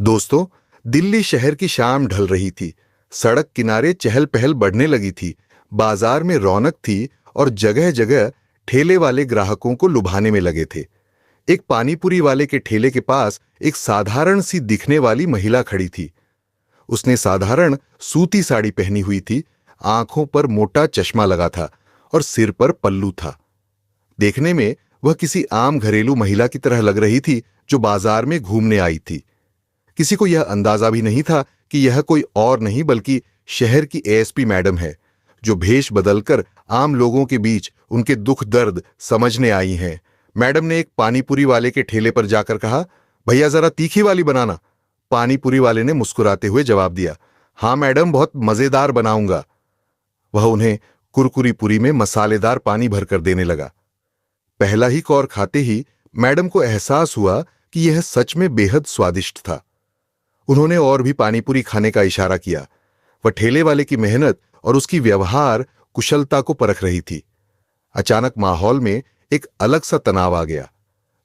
दोस्तों, दिल्ली शहर की शाम ढल रही थी। सड़क किनारे चहल पहल बढ़ने लगी थी। बाजार में रौनक थी और जगह जगह ठेले वाले ग्राहकों को लुभाने में लगे थे। एक पानीपुरी वाले के ठेले के पास एक साधारण सी दिखने वाली महिला खड़ी थी। उसने साधारण सूती साड़ी पहनी हुई थी, आंखों पर मोटा चश्मा लगा था और सिर पर पल्लू था। देखने में वह किसी आम घरेलू महिला की तरह लग रही थी जो बाजार में घूमने आई थी। किसी को यह अंदाजा भी नहीं था कि यह कोई और नहीं बल्कि शहर की एएसपी मैडम है, जो भेष बदलकर आम लोगों के बीच उनके दुख दर्द समझने आई हैं। मैडम ने एक पानीपुरी वाले के ठेले पर जाकर कहा, भैया जरा तीखी वाली बनाना। पानीपुरी वाले ने मुस्कुराते हुए जवाब दिया, हाँ मैडम, बहुत मजेदार बनाऊंगा। वह उन्हें कुरकुरी पुरी में मसालेदार पानी भरकर देने लगा। पहला ही कौर खाते ही मैडम को एहसास हुआ कि यह सच में बेहद स्वादिष्ट था। उन्होंने और भी पानीपुरी खाने का इशारा किया। वह ठेले वाले की मेहनत और उसकी व्यवहार कुशलता को परख रही थी। अचानक माहौल में एक अलग सा तनाव आ गया।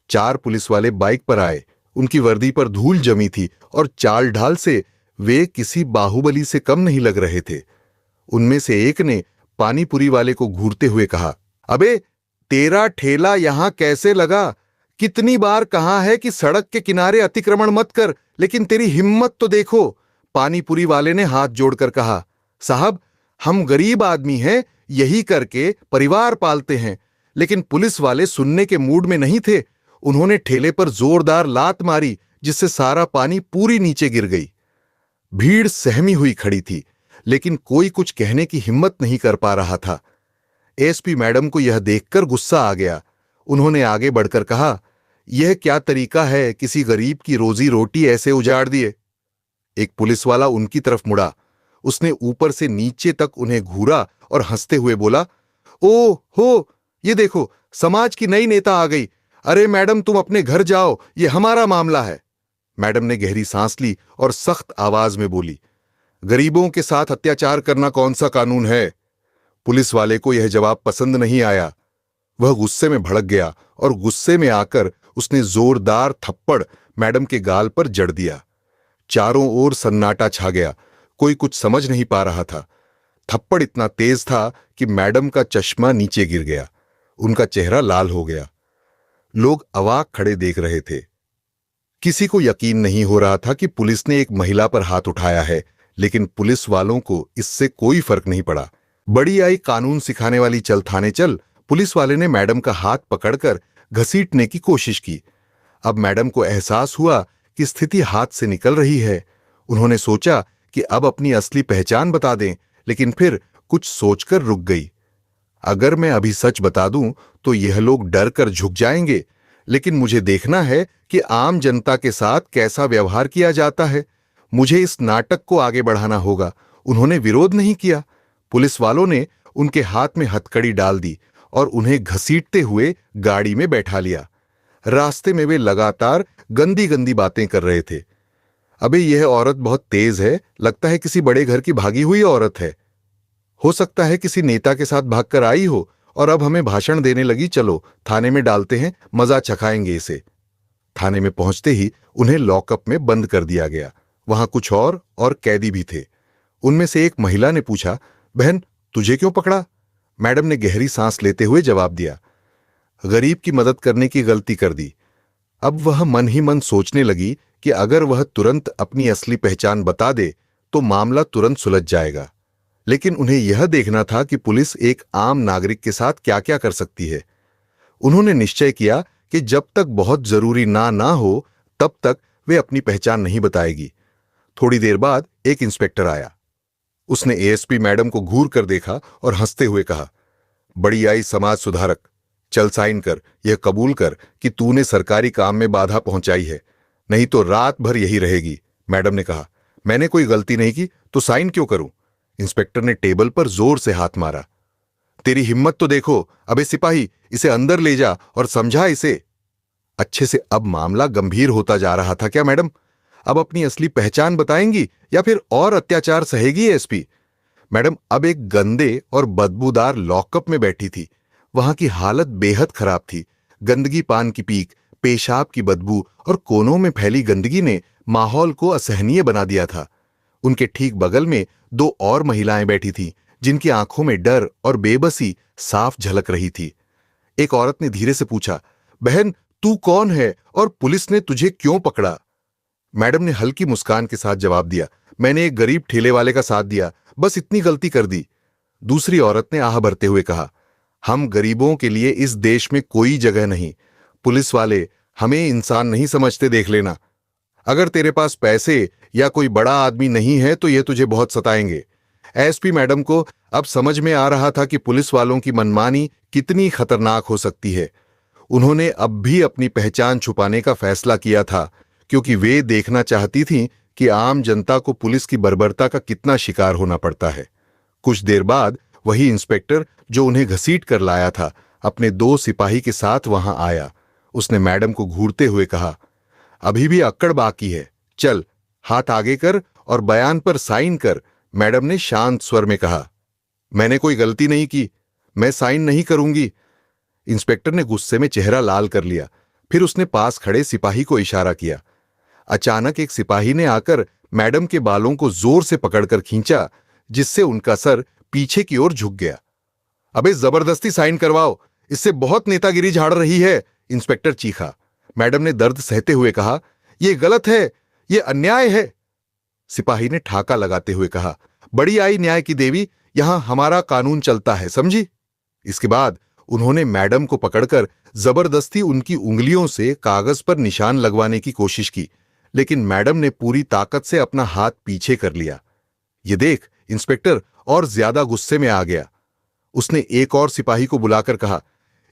4 पुलिस वाले बाइक पर आए। उनकी वर्दी पर धूल जमी थी और चाल ढाल से वे किसी बाहुबली से कम नहीं लग रहे थे। उनमें से एक ने पानीपुरी वाले को घूरते हुए कहा, अबे तेरा ठेला यहां कैसे लगा? कितनी बार कहा है कि सड़क के किनारे अतिक्रमण मत कर, लेकिन तेरी हिम्मत तो देखो। पानीपुरी वाले ने हाथ जोड़कर कहा, साहब हम गरीब आदमी हैं, यही करके परिवार पालते हैं। लेकिन पुलिस वाले सुनने के मूड में नहीं थे। उन्होंने ठेले पर जोरदार लात मारी, जिससे सारा पानी पूरी नीचे गिर गई। भीड़ सहमी हुई खड़ी थी, लेकिन कोई कुछ कहने की हिम्मत नहीं कर पा रहा था। एसपी मैडम को यह देखकर गुस्सा आ गया। उन्होंने आगे बढ़कर कहा, यह क्या तरीका है किसी गरीब की रोजी रोटी ऐसे उजाड़ दिए? एक पुलिस वाला उनकी तरफ मुड़ा। उसने ऊपर से नीचे तक उन्हें घूरा और हंसते हुए बोला, ओ हो, ये देखो समाज की नई नेता आ गई। अरे मैडम, तुम अपने घर जाओ, ये हमारा मामला है। मैडम ने गहरी सांस ली और सख्त आवाज में बोली, गरीबों के साथ अत्याचार करना कौन सा कानून है? पुलिस वाले को यह जवाब पसंद नहीं आया। वह गुस्से में भड़क गया और गुस्से में आकर उसने जोरदार थप्पड़ मैडम के गाल पर जड़ दिया। चारों ओर सन्नाटा छा गया। कोई कुछ समझ नहीं पा रहा था। थप्पड़ इतना तेज था कि मैडम का चश्मा नीचे गिर गया। उनका चेहरा लाल हो गया। लोग अवाक खड़े देख रहे थे। किसी को यकीन नहीं हो रहा था कि पुलिस ने एक महिला पर हाथ उठाया है, लेकिन पुलिस वालों को इससे कोई फर्क नहीं पड़ा। बड़ी आई कानून सिखाने वाली, चल थाने चल। पुलिस वाले ने मैडम का हाथ पकड़कर घसीटने की कोशिश की। अब मैडम को एहसास हुआ कि स्थिति हाथ से निकल रही है। उन्होंने सोचा कि अब अपनी असली पहचान बता दें, लेकिन फिर कुछ सोचकर रुक गई। अगर मैं अभी सच बता दूं तो यह लोग डर कर झुक जाएंगे, लेकिन मुझे देखना है कि आम जनता के साथ कैसा व्यवहार किया जाता है। मुझे इस नाटक को आगे बढ़ाना होगा। उन्होंने विरोध नहीं किया। पुलिस वालों ने उनके हाथ में हथकड़ी डाल दी और उन्हें घसीटते हुए गाड़ी में बैठा लिया। रास्ते में वे लगातार गंदी गंदी बातें कर रहे थे। अबे यह औरत बहुत तेज है, लगता है किसी बड़े घर की भागी हुई औरत है। हो सकता है किसी नेता के साथ भागकर आई हो और अब हमें भाषण देने लगी। चलो थाने में डालते हैं, मजा चखाएंगे इसे। थाने में पहुंचते ही उन्हें लॉकअप में बंद कर दिया गया। वहां कुछ और कैदी भी थे। उनमें से एक महिला ने पूछा, बहन तुझे क्यों पकड़ा? मैडम ने गहरी सांस लेते हुए जवाब दिया, गरीब की मदद करने की गलती कर दी। अब वह मन ही मन सोचने लगी कि अगर वह तुरंत अपनी असली पहचान बता दे तो मामला तुरंत सुलझ जाएगा। लेकिन उन्हें यह देखना था कि पुलिस एक आम नागरिक के साथ क्या क्या कर सकती है। उन्होंने निश्चय किया कि जब तक बहुत जरूरी ना हो तब तक वे अपनी पहचान नहीं बताएगी। थोड़ी देर बाद एक इंस्पेक्टर आया। उसने एएसपी मैडम को घूर कर देखा और हंसते हुए कहा, बड़ी आई समाज सुधारक, चल साइन कर, यह कबूल कर कि तूने सरकारी काम में बाधा पहुंचाई है, नहीं तो रात भर यही रहेगी। मैडम ने कहा, मैंने कोई गलती नहीं की तो साइन क्यों करूं? इंस्पेक्टर ने टेबल पर जोर से हाथ मारा। तेरी हिम्मत तो देखो। अबे सिपाही, इसे अंदर ले जा और समझा इसे। अच्छे से अब मामला गंभीर होता जा रहा था। क्या मैडम अब अपनी असली पहचान बताएंगी या फिर और अत्याचार सहेगी एसपी? मैडम अब एक गंदे और बदबूदार लॉकअप में बैठी थी। वहां की हालत बेहद खराब थी। गंदगी, पान की पीक, पेशाब की बदबू और कोनों में फैली गंदगी ने माहौल को असहनीय बना दिया था। उनके ठीक बगल में दो और महिलाएं बैठी थीं, जिनकी आंखों में डर और बेबसी साफ झलक रही थी। एक औरत ने धीरे से पूछा, बहन, तू कौन है और पुलिस ने तुझे क्यों पकड़ा? मैडम ने हल्की मुस्कान के साथ जवाब दिया, मैंने एक गरीब ठेले वाले का साथ दिया, बस इतनी गलती कर दी। दूसरी औरत ने आह भरते हुए कहा, हम गरीबों के लिए इस देश में कोई जगह नहीं। पुलिस वाले हमें इंसान नहीं समझते, देख लेना। अगर तेरे पास पैसे या कोई बड़ा आदमी नहीं है तो ये तुझे बहुत सताएंगे। एसपी मैडम को अब समझ में आ रहा था कि पुलिस वालों की मनमानी कितनी खतरनाक हो सकती है। उन्होंने अब भी अपनी पहचान छुपाने का फैसला किया था, क्योंकि वे देखना चाहती थीं कि आम जनता को पुलिस की बर्बरता का कितना शिकार होना पड़ता है। कुछ देर बाद वही इंस्पेक्टर जो उन्हें घसीट कर लाया था, अपने दो सिपाही के साथ वहां आया। उसने मैडम को घूरते हुए कहा, अभी भी अक्कड़ बाकी है, चल हाथ आगे कर और बयान पर साइन कर। मैडम ने शांत स्वर में कहा, मैंने कोई गलती नहीं की, मैं साइन नहीं करूंगी। इंस्पेक्टर ने गुस्से में चेहरा लाल कर लिया। फिर उसने पास खड़े सिपाही को इशारा किया। अचानक एक सिपाही ने आकर मैडम के बालों को जोर से पकड़कर खींचा, जिससे उनका सर पीछे की ओर झुक गया। अबे जबरदस्ती साइन करवाओ, इससे बहुत नेतागिरी झाड़ रही है, इंस्पेक्टर चीखा। मैडम ने दर्द सहते हुए कहा, यह गलत है, यह अन्याय है। सिपाही ने ठाका लगाते हुए कहा, बड़ी आई न्याय की देवी, यहां हमारा कानून चलता है, समझी? इसके बाद उन्होंने मैडम को पकड़कर जबरदस्ती उनकी उंगलियों से कागज पर निशान लगवाने की कोशिश की, लेकिन मैडम ने पूरी ताकत से अपना हाथ पीछे कर लिया। ये देख इंस्पेक्टर और ज्यादा गुस्से में आ गया। उसने एक और सिपाही को बुलाकर कहा,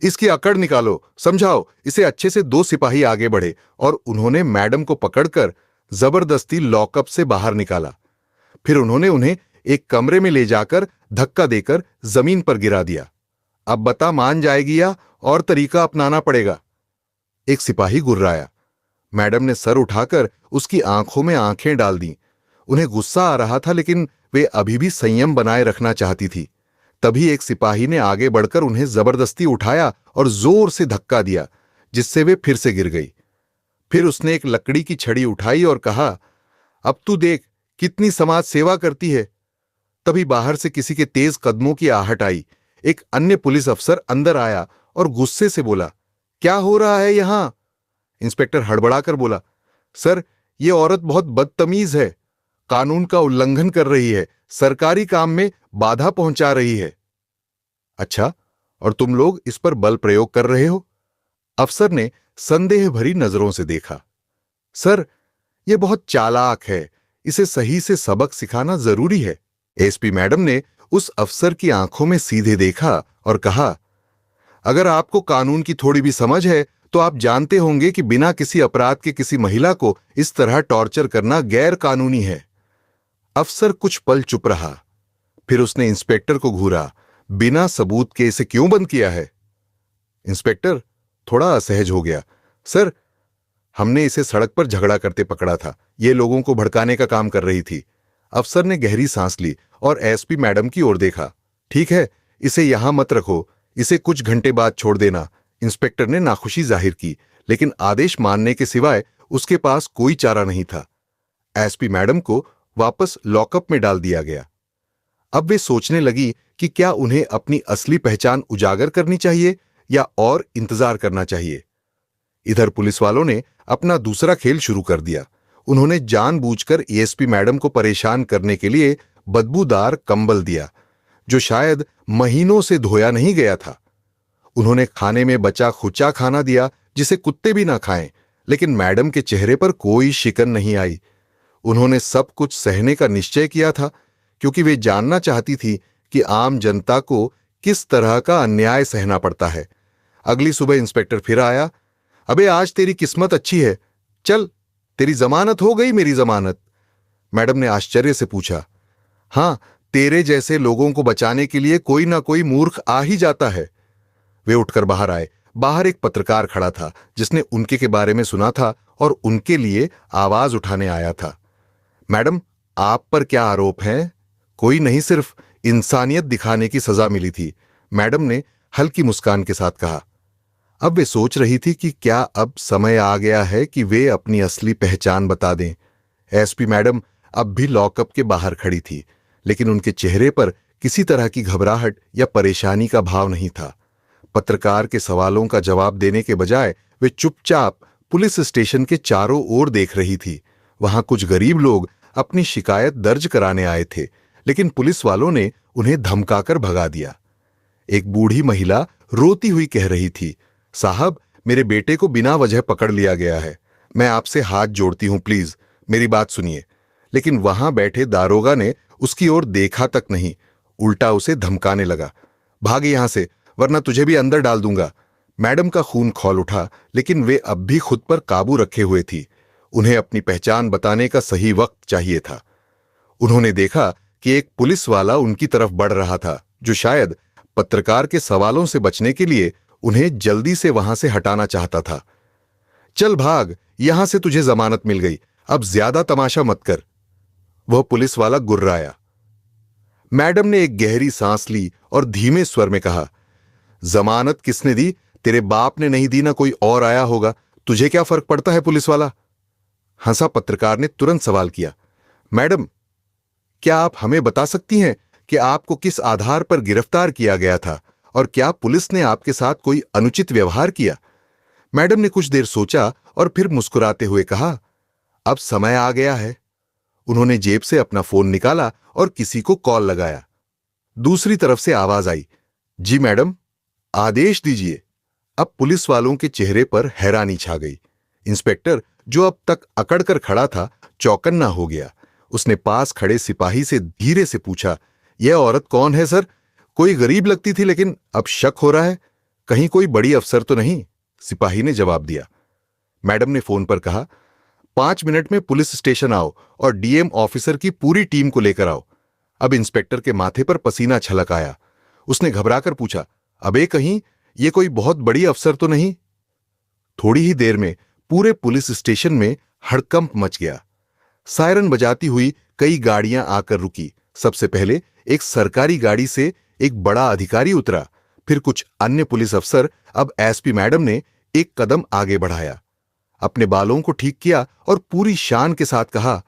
इसकी अकड़ निकालो, समझाओ इसे अच्छे से। दो सिपाही आगे बढ़े और उन्होंने मैडम को पकड़कर जबरदस्ती लॉकअप से बाहर निकाला। फिर उन्होंने उन्हें एक कमरे में ले जाकर धक्का देकर जमीन पर गिरा दिया। अब बता, मान जाएगी या और तरीका अपनाना पड़ेगा? एक सिपाही गुर्राया। मैडम ने सर उठाकर उसकी आंखों में आंखें डाल दी। उन्हें गुस्सा आ रहा था, लेकिन वे अभी भी संयम बनाए रखना चाहती थी। तभी एक सिपाही ने आगे बढ़कर उन्हें जबरदस्ती उठाया और जोर से धक्का दिया, जिससे वे फिर से गिर गई। फिर उसने एक लकड़ी की छड़ी उठाई और कहा, अब तू देख कितनी समाज सेवा करती है। तभी बाहर से किसी के तेज कदमों की आहट आई। एक अन्य पुलिस अफसर अंदर आया और गुस्से से बोला, क्या हो रहा है यहां? इंस्पेक्टर हड़बड़ाकर बोला, सर, ये औरत बहुत बदतमीज है, कानून का उल्लंघन कर रही है, सरकारी काम में बाधा पहुंचा रही है। अच्छा, और तुम लोग इस पर बल प्रयोग कर रहे हो? अफसर ने संदेह भरी नजरों से देखा। सर, यह बहुत चालाक है, इसे सही से सबक सिखाना जरूरी है। एसपी मैडम ने उस अफसर की आंखों में सीधे देखा और कहा, अगर आपको कानून की थोड़ी भी समझ है तो आप जानते होंगे कि बिना किसी अपराध के किसी महिला को इस तरह टॉर्चर करना गैर कानूनी है। अफसर कुछ पल चुप रहा। फिर उसने इंस्पेक्टर को घूरा, बिना सबूत के इसे क्यों बंद किया है? इंस्पेक्टर थोड़ा असहज हो गया। सर, हमने इसे सड़क पर झगड़ा करते पकड़ा था, ये लोगों को भड़काने का काम कर रही थी। अफसर ने गहरी सांस ली और एसपी मैडम की ओर देखा। ठीक है, इसे यहां मत रखो, इसे कुछ घंटे बाद छोड़ देना। इंस्पेक्टर ने नाखुशी जाहिर की, लेकिन आदेश मानने के सिवाय उसके पास कोई चारा नहीं था। एसपी मैडम को वापस लॉकअप में डाल दिया गया। अब वे सोचने लगी कि क्या उन्हें अपनी असली पहचान उजागर करनी चाहिए या और इंतजार करना चाहिए। इधर पुलिस वालों ने अपना दूसरा खेल शुरू कर दिया। उन्होंने जानबूझकर एएसपी मैडम को परेशान करने के लिए बदबूदार कंबल दिया, जो शायद महीनों से धोया नहीं गया था। उन्होंने खाने में बचा खुचा खाना दिया, जिसे कुत्ते भी ना खाएं, लेकिन मैडम के चेहरे पर कोई शिकन नहीं आई। उन्होंने सब कुछ सहने का निश्चय किया था, क्योंकि वे जानना चाहती थी कि आम जनता को किस तरह का अन्याय सहना पड़ता है। अगली सुबह इंस्पेक्टर फिर आया। अबे, आज तेरी किस्मत अच्छी है, चल, तेरी जमानत हो गई। मेरी जमानत? मैडम ने आश्चर्य से पूछा। हां, तेरे जैसे लोगों को बचाने के लिए कोई ना कोई मूर्ख आ ही जाता है। वे उठकर बाहर आए। बाहर एक पत्रकार खड़ा था, जिसने उनके के बारे में सुना था और उनके लिए आवाज उठाने आया था। मैडम, आप पर क्या आरोप हैं? कोई नहीं, सिर्फ इंसानियत दिखाने की सजा मिली थी, मैडम ने हल्की मुस्कान के साथ कहा। अब वे सोच रही थी कि क्या अब समय आ गया है कि वे अपनी असली पहचान बता दें। एसपी मैडम अब भी लॉकअप के बाहर खड़ी थी, लेकिन उनके चेहरे पर किसी तरह की घबराहट या परेशानी का भाव नहीं था। पत्रकार के सवालों का जवाब देने के बजाय वे चुपचाप पुलिस स्टेशन के चारों ओर देख रही थी। वहां कुछ गरीब लोग अपनी शिकायत दर्ज कराने आए थे, लेकिन पुलिस वालों ने उन्हें धमकाकर भगा दिया। एक बूढ़ी महिला रोती हुई कह रही थी, साहब, मेरे बेटे को बिना वजह पकड़ लिया गया है। मैं आपसे हाथ जोड़ती हूं, प्लीज मेरी बात सुनिए। लेकिन वहां बैठे दारोगा ने उसकी ओर देखा तक नहीं, उल्टा उसे धमकाने लगा, भाग यहां से वरना तुझे भी अंदर डाल दूंगा। मैडम का खून खौल उठा, लेकिन वे अब भी खुद पर काबू रखे हुए थी। उन्हें अपनी पहचान बताने का सही वक्त चाहिए था। उन्होंने देखा कि एक पुलिस वाला उनकी तरफ बढ़ रहा था, जो शायद पत्रकार के सवालों से बचने के लिए उन्हें जल्दी से वहां से हटाना चाहता था। चल भाग, यहां से तुझे जमानत मिल गई, अब ज्यादा तमाशा मत कर, वह पुलिस वाला गुर्राया। मैडम ने एक गहरी सांस ली और धीमे स्वर में कहा, जमानत किसने दी? तेरे बाप ने नहीं दी, ना कोई और आया होगा, तुझे क्या फर्क पड़ता है? पुलिस वाला हंसा। पत्रकार ने तुरंत सवाल किया, मैडम, क्या आप हमें बता सकती हैं कि आपको किस आधार पर गिरफ्तार किया गया था और क्या पुलिस ने आपके साथ कोई अनुचित व्यवहार किया? मैडम ने कुछ देर सोचा और फिर मुस्कुराते हुए कहा, अब समय आ गया है। उन्होंने जेब से अपना फोन निकाला और किसी को कॉल लगाया। दूसरी तरफ से आवाज आई, जी मैडम, आदेश दीजिए। अब पुलिस वालों के चेहरे पर हैरानी छा गई। इंस्पेक्टर, जो अब तक अकड़ कर खड़ा था, चौकन्ना हो गया। उसने पास खड़े सिपाही से धीरे से पूछा, यह औरत कौन है सर? कोई गरीब लगती थी, लेकिन अब शक हो रहा है, कहीं कोई बड़ी अफसर तो नहीं? सिपाही ने जवाब दिया। मैडम ने फोन पर कहा, 5 मिनट में पुलिस स्टेशन आओ और डीएम ऑफिसर की पूरी टीम को लेकर आओ। अब इंस्पेक्टर के माथे पर पसीना छलक आया। उसने घबराकर पूछा, अबे कहीं ये कोई बहुत बड़ी अफसर तो नहीं? थोड़ी ही देर में पूरे पुलिस स्टेशन में हड़कंप मच गया। सायरन बजाती हुई कई गाड़ियां आकर रुकी। सबसे पहले एक सरकारी गाड़ी से एक बड़ा अधिकारी उतरा, फिर कुछ अन्य पुलिस अफसर। अब एसपी मैडम ने एक कदम आगे बढ़ाया, अपने बालों को ठीक किया और पूरी शान के साथ कहा,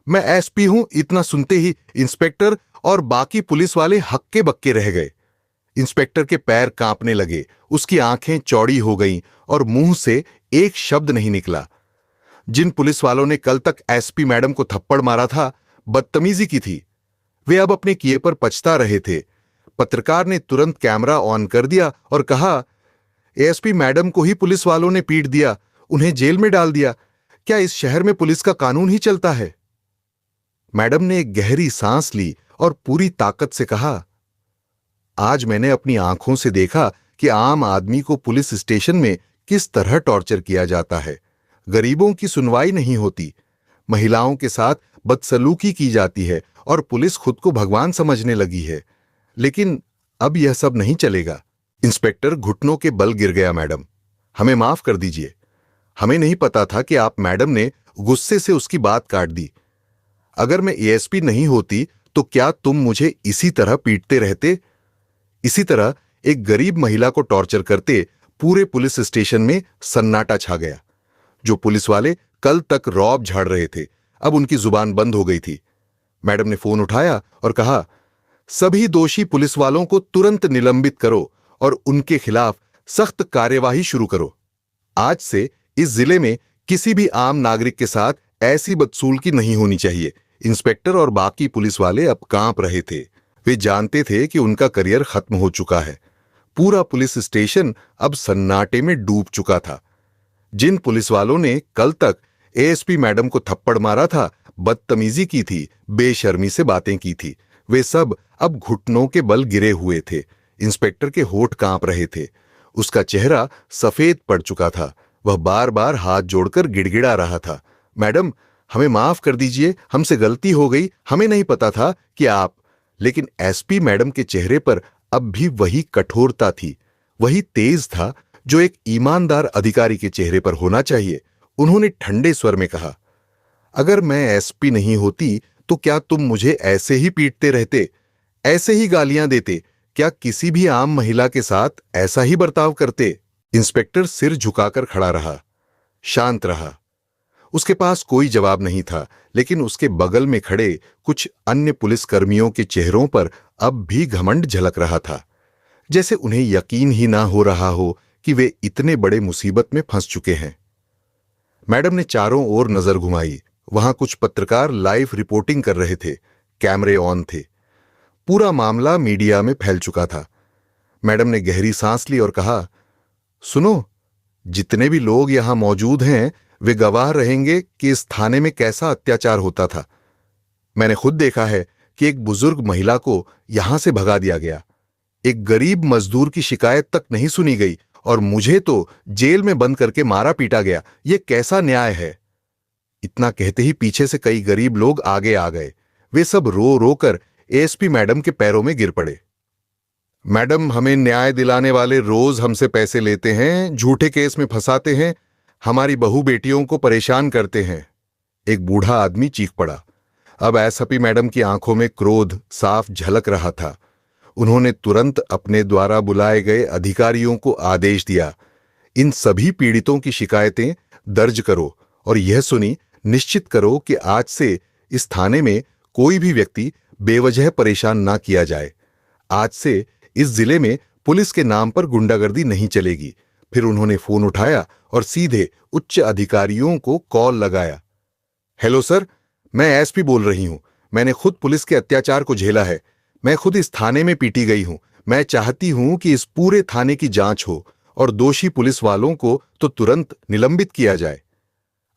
मैं एसपी हूं। इतना सुनते ही इंस्पेक्टर और बाकी पुलिस वाले हक्के बक्के रह गए। इंस्पेक्टर के पैर कांपने लगे, उसकी आंखें चौड़ी हो गईं और मुंह से एक शब्द नहीं निकला। जिन पुलिस वालों ने कल तक एसपी मैडम को थप्पड़ मारा था, बदतमीजी की थी, वे अब अपने किए पर पछता रहे थे। पत्रकार ने तुरंत कैमरा ऑन कर दिया और कहा, एसपी मैडम को ही पुलिस वालों ने पीट दिया, उन्हें जेल में डाल दिया। क्या इस शहर में पुलिस का कानून ही चलता है? मैडम ने एक गहरी सांस ली और पूरी ताकत से कहा, आज मैंने अपनी आंखों से देखा कि आम आदमी को पुलिस स्टेशन में किस तरह टॉर्चर किया जाता है। गरीबों की सुनवाई नहीं होती, महिलाओं के साथ बदसलूकी की जाती है और पुलिस खुद को भगवान समझने लगी है। लेकिन अब यह सब नहीं चलेगा। इंस्पेक्टर घुटनों के बल गिर गया। मैडम, हमें माफ कर दीजिए, हमें नहीं पता था कि आप। मैडम ने गुस्से से उसकी बात काट दी। अगर मैं एएसपी नहीं होती तो क्या तुम मुझे इसी तरह पीटते रहते? इसी तरह एक गरीब महिला को टॉर्चर करते पूरे पुलिस स्टेशन में सन्नाटा छा गया। जो पुलिस वाले कल तक रौब झाड़ रहे थे, अब उनकी जुबान बंद हो गई थी। मैडम ने फोन उठाया और कहा, सभी दोषी पुलिस वालों को तुरंत निलंबित करो और उनके खिलाफ सख्त कार्यवाही शुरू करो। आज से इस जिले में किसी भी आम नागरिक के साथ ऐसी बदसलूकी नहीं होनी चाहिए। इंस्पेक्टर और बाकी पुलिस वाले अब कांप रहे थे। वे जानते थे कि उनका करियर खत्म हो चुका है। पूरा पुलिस स्टेशन अब सन्नाटे में डूब चुका था। जिन पुलिस वालों ने कल तक एएसपी मैडम को थप्पड़ मारा था, बदतमीजी की थी, बेशर्मी से बातें की थी, वे सब अब घुटनों के बल गिरे हुए थे। इंस्पेक्टर के होठ कांप रहे थे, उसका चेहरा सफेद पड़ चुका था। वह बार बार हाथ जोड़कर गिड़गिड़ा रहा था, मैडम, हमें माफ कर दीजिए, हमसे गलती हो गई, हमें नहीं पता था कि आप। लेकिन एसपी मैडम के चेहरे पर अब भी वही कठोरता थी, वही तेज था जो एक ईमानदार अधिकारी के चेहरे पर होना चाहिए। उन्होंने ठंडे स्वर में कहा, अगर मैं एसपी नहीं होती तो क्या तुम मुझे ऐसे ही पीटते रहते, ऐसे ही गालियां देते? क्या किसी भी आम महिला के साथ ऐसा ही बर्ताव करते? इंस्पेक्टर सिर झुकाकर खड़ा रहा, शांत रहा। उसके पास कोई जवाब नहीं था, लेकिन उसके बगल में खड़े कुछ अन्य पुलिसकर्मियों के चेहरों पर अब भी घमंड झलक रहा था, जैसे उन्हें यकीन ही ना हो रहा हो कि वे इतने बड़े मुसीबत में फंस चुके हैं। मैडम ने चारों ओर नजर घुमाई। वहां कुछ पत्रकार लाइव रिपोर्टिंग कर रहे थे, कैमरे ऑन थे। पूरा मामला मीडिया में फैल चुका था। मैडम ने गहरी सांस ली और कहा, सुनो, जितने भी लोग यहां मौजूद हैं वे गवाह रहेंगे कि इस थाने में कैसा अत्याचार होता था। मैंने खुद देखा है कि एक बुजुर्ग महिला को यहां से भगा दिया गया, एक गरीब मजदूर की शिकायत तक नहीं सुनी गई और मुझे तो जेल में बंद करके मारा पीटा गया। ये कैसा न्याय है? इतना कहते ही पीछे से कई गरीब लोग आगे आ गए। वे सब रो रो कर एएसपी मैडम के पैरों में गिर पड़े। मैडम, हमें न्याय दिलाने वाले रोज हमसे पैसे लेते हैं, झूठे केस में फंसाते हैं, हमारी बहू बेटियों को परेशान करते हैं। एक बूढ़ा आदमी चीख पड़ा। अब एसपी मैडम की आंखों में क्रोध साफ झलक रहा था। उन्होंने तुरंत अपने द्वारा बुलाए गए अधिकारियों को आदेश दिया, इन सभी पीड़ितों की शिकायतें दर्ज करो और यह सुनी निश्चित करो कि आज से इस थाने में कोई भी व्यक्ति बेवजह परेशान ना किया जाए। आज से इस जिले में पुलिस के नाम पर गुंडागर्दी नहीं चलेगी। फिर उन्होंने फोन उठाया और सीधे उच्च अधिकारियों को कॉल लगाया। हेलो सर, मैं एसपी बोल रही हूं। मैंने खुद पुलिस के अत्याचार को झेला है। मैं खुद इस थाने में पीटी गई हूं। मैं चाहती हूं कि इस पूरे थाने की जांच हो और दोषी पुलिस वालों को तो तुरंत निलंबित किया जाए।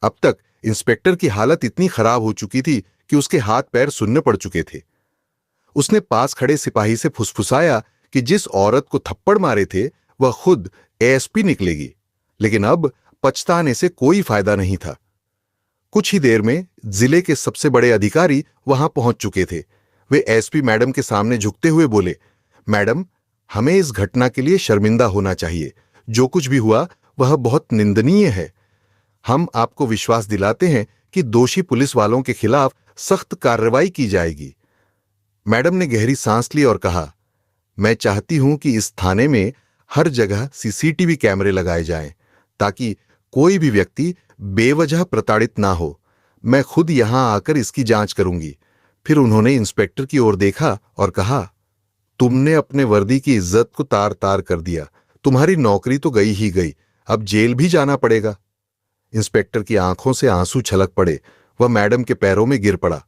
अब तक इंस्पेक्टर की हालत इतनी खराब हो चुकी थी कि उसके हाथ पैर सुन्न पड़ चुके थे। उसने पास खड़े सिपाही से फुसफुसाया कि जिस औरत को थप्पड़ मारे थे वह खुद एएसपी निकलेगी, लेकिन अब पछताने से कोई फायदा नहीं था। कुछ ही देर में जिले के सबसे बड़े अधिकारी वहां पहुंच चुके थे। वे एसपी मैडम के सामने झुकते हुए बोले, मैडम, हमें इस घटना के लिए शर्मिंदा होना चाहिए। जो कुछ भी हुआ वह बहुत निंदनीय है। हम आपको विश्वास दिलाते हैं कि दोषी पुलिस वालों के खिलाफ सख्त कार्रवाई की जाएगी। मैडम ने गहरी सांस ली और कहा, मैं चाहती हूं कि इस थाने में हर जगह सीसीटीवी कैमरे लगाए जाएं, ताकि कोई भी व्यक्ति बेवजह प्रताड़ित ना हो। मैं खुद यहां आकर इसकी जांच करूंगी। फिर उन्होंने इंस्पेक्टर की ओर देखा और कहा, तुमने अपने वर्दी की इज्जत को तार तार कर दिया। तुम्हारी नौकरी तो गई ही गई, अब जेल भी जाना पड़ेगा। इंस्पेक्टर की आंखों से आंसू छलक पड़े। वह मैडम के पैरों में गिर पड़ा।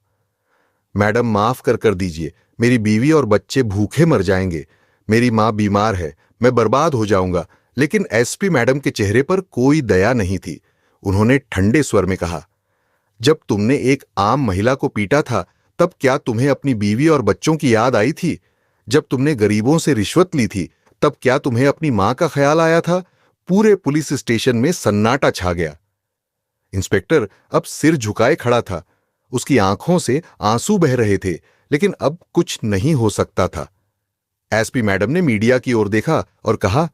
मैडम, माफ कर दीजिए। मेरी बीवी और बच्चे भूखे मर जाएंगे। मेरी मां बीमार है, मैं बर्बाद हो जाऊंगा। लेकिन एसपी मैडम के चेहरे पर कोई दया नहीं थी। उन्होंने ठंडे स्वर में कहा, जब तुमने एक आम महिला को पीटा था तब क्या तुम्हें अपनी बीवी और बच्चों की याद आई थी? जब तुमने गरीबों से रिश्वत ली थी तब क्या तुम्हें अपनी मां का ख्याल आया था? पूरे पुलिस स्टेशन में सन्नाटा छा गया। इंस्पेक्टर अब सिर झुकाए खड़ा था। उसकी आंखों से आंसू बह रहे थे, लेकिन अब कुछ नहीं हो सकता था। एसपी मैडम ने मीडिया की ओर देखा और कहा,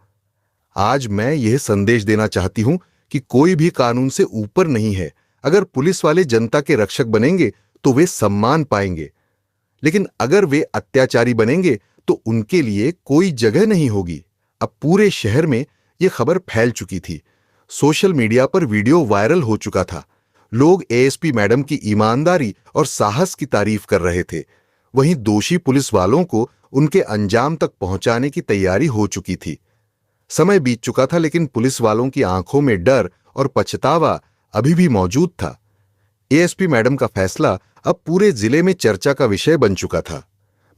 आज मैं यह संदेश देना चाहती हूं कि कोई भी कानून से ऊपर नहीं है। अगर पुलिस वाले जनता के रक्षक बनेंगे तो वे सम्मान पाएंगे, लेकिन अगर वे अत्याचारी बनेंगे तो उनके लिए कोई जगह नहीं होगी। अब पूरे शहर में यह खबर फैल चुकी थी। सोशल मीडिया पर वीडियो वायरल हो चुका था। लोग एएसपी मैडम की ईमानदारी और साहस की तारीफ कर रहे थे। वहीं दोषी पुलिस वालों को उनके अंजाम तक पहुंचाने की तैयारी हो चुकी थी। समय बीत चुका था, लेकिन पुलिस वालों की आंखों में डर और पछतावा अभी भी मौजूद था। एएसपी मैडम का फैसला अब पूरे जिले में चर्चा का विषय बन चुका था।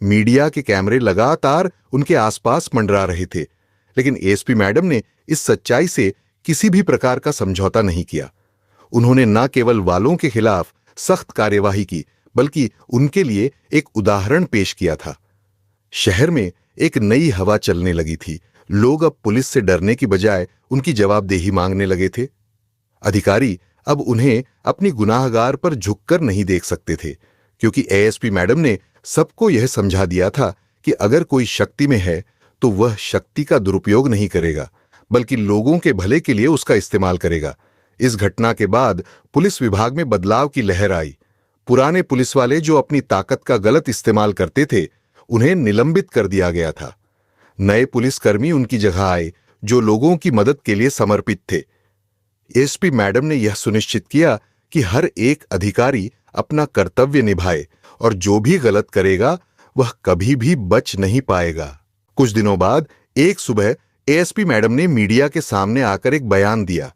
मीडिया के कैमरे लगातार उनके आसपास मंडरा रहे थे, लेकिन एएसपी मैडम ने इस सच्चाई से किसी भी प्रकार का समझौता नहीं किया। उन्होंने न केवल वालों के खिलाफ सख्त कार्यवाही की, बल्कि उनके लिए एक उदाहरण पेश किया था। शहर में एक नई हवा चलने लगी थी। लोग अब पुलिस से डरने की बजाय उनकी जवाबदेही मांगने लगे थे। अधिकारी अब उन्हें अपनी गुनाहगार पर झुककर नहीं देख सकते थे, क्योंकि एएसपी मैडम ने सबको यह समझा दिया था कि अगर कोई शक्ति में है तो वह शक्ति का दुरुपयोग नहीं करेगा, बल्कि लोगों के भले के लिए उसका इस्तेमाल करेगा। इस घटना के बाद पुलिस विभाग में बदलाव की लहर आई। पुराने पुलिस वाले जो अपनी ताकत का गलत इस्तेमाल करते थे, उन्हें निलंबित कर दिया गया था। नए पुलिसकर्मी उनकी जगह आए जो लोगों की मदद के लिए समर्पित थे। एसपी मैडम ने यह सुनिश्चित किया कि हर एक अधिकारी अपना कर्तव्य निभाए और जो भी गलत करेगा वह कभी भी बच नहीं पाएगा। कुछ दिनों बाद एक सुबह एएसपी मैडम ने मीडिया के सामने आकर एक बयान दिया।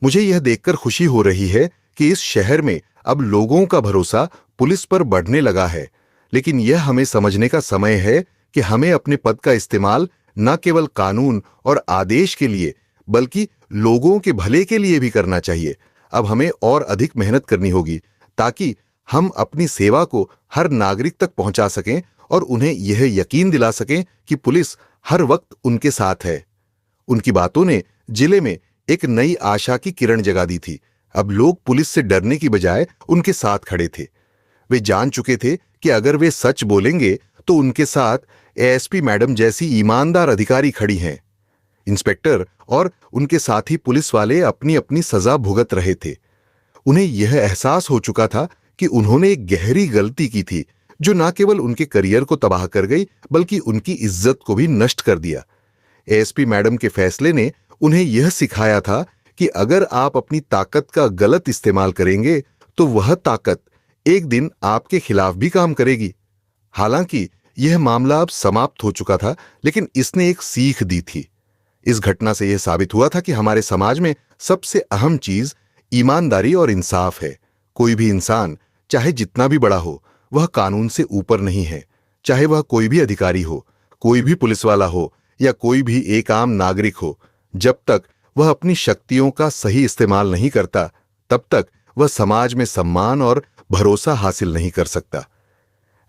मुझे यह देखकर खुशी हो रही है कि इस शहर में अब लोगों का भरोसा पुलिस पर बढ़ने लगा है, लेकिन यह हमें समझने का समय है कि हमें अपने पद का इस्तेमाल न केवल कानून और आदेश के लिए बल्कि लोगों के भले के लिए भी करना चाहिए। अब हमें और अधिक मेहनत करनी होगी ताकि हम अपनी सेवा को हर नागरिक तक पहुंचा सकें और उन्हें यह यकीन दिला सकें कि पुलिस हर वक्त उनके साथ है। उनकी बातों ने जिले में एक नई आशा की किरण जगा दी थी। अब लोग पुलिस से डरने की बजाय उनके साथ खड़े थे। वे जान चुके थे कि अगर वे सच बोलेंगे तो उनके साथ एएसपी मैडम जैसी ईमानदार अधिकारी खड़ी हैं। इंस्पेक्टर और उनके साथी पुलिस वाले अपनी अपनी सजा भुगत रहे थे। उन्हें यह एहसास हो चुका था कि उन्होंने एक गहरी गलती की थी जो न केवल उनके करियर को तबाह कर गई बल्कि उनकी इज्जत को भी नष्ट कर दिया। एएसपी मैडम के फैसले ने उन्हें यह सिखाया था कि अगर आप अपनी ताकत का गलत इस्तेमाल करेंगे तो वह ताकत एक दिन आपके खिलाफ भी काम करेगी। हालांकि यह मामला अब समाप्त हो चुका था, लेकिन इसने एक सीख दी थी। इस घटना से यह साबित हुआ था कि हमारे समाज में सबसे अहम चीज ईमानदारी और इंसाफ है। कोई भी इंसान, चाहे जितना भी बड़ा हो, वह कानून से ऊपर नहीं है। चाहे वह कोई भी अधिकारी हो, कोई भी पुलिस वाला हो या कोई भी एक आम नागरिक हो, जब तक वह अपनी शक्तियों का सही इस्तेमाल नहीं करता, तब तक वह समाज में सम्मान और भरोसा हासिल नहीं कर सकता।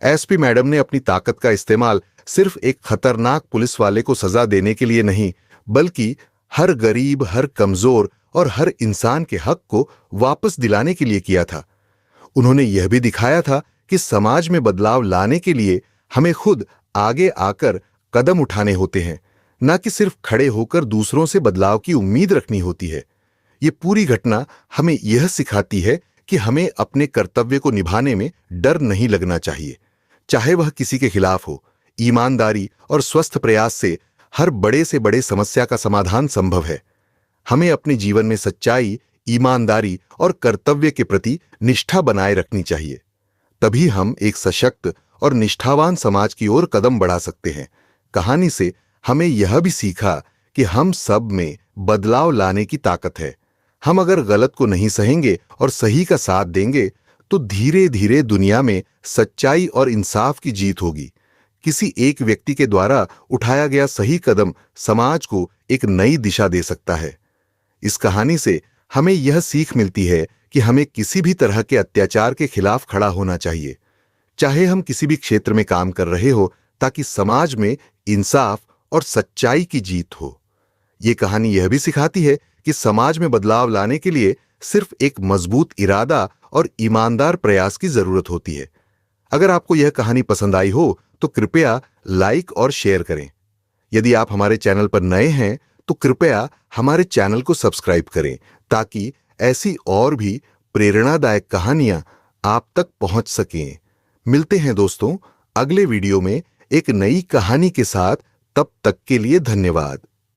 एसपी मैडम ने अपनी ताकत का इस्तेमाल सिर्फ एक खतरनाक पुलिस वाले को सजा देने के लिए नहीं, बल्कि हर गरीब, हर कमजोर और हर इंसान के हक को वापस दिलाने के लिए किया था। उन्होंने यह भी दिखाया था कि समाज में बदलाव लाने के लिए हमें खुद आगे आकर कदम उठाने होते हैं, न कि सिर्फ खड़े होकर दूसरों से बदलाव की उम्मीद रखनी होती है। ये पूरी घटना हमें यह सिखाती है कि हमें अपने कर्तव्य को निभाने में डर नहीं लगना चाहिए, चाहे वह किसी के खिलाफ हो। ईमानदारी और स्वस्थ प्रयास से हर बड़े से बड़े समस्या का समाधान संभव है। हमें अपने जीवन में सच्चाई, ईमानदारी और कर्तव्य के प्रति निष्ठा बनाए रखनी चाहिए। तभी हम एक सशक्त और निष्ठावान समाज की ओर कदम बढ़ा सकते हैं। कहानी से हमें यह भी सीखा कि हम सब में बदलाव लाने की ताकत है। हम अगर गलत को नहीं सहेंगे और सही का साथ देंगे तो धीरे धीरे दुनिया में सच्चाई और इंसाफ की जीत होगी। किसी एक व्यक्ति के द्वारा उठाया गया सही कदम समाज को एक नई दिशा दे सकता है। इस कहानी से हमें यह सीख मिलती है कि हमें किसी भी तरह के अत्याचार के खिलाफ खड़ा होना चाहिए, चाहे हम किसी भी क्षेत्र में काम कर रहे हो, ताकि समाज में इंसाफ और सच्चाई की जीत हो। ये कहानी यह भी सिखाती है कि समाज में बदलाव लाने के लिए सिर्फ एक मजबूत इरादा और ईमानदार प्रयास की जरूरत होती है। अगर आपको यह कहानी पसंद आई हो तो कृपया लाइक और शेयर करें। यदि आप हमारे चैनल पर नए हैं तो कृपया हमारे चैनल को सब्सक्राइब करें ताकि ऐसी और भी प्रेरणादायक कहानियां आप तक पहुंच सकें। मिलते हैं दोस्तों अगले वीडियो में एक नई कहानी के साथ। तब तक के लिए धन्यवाद।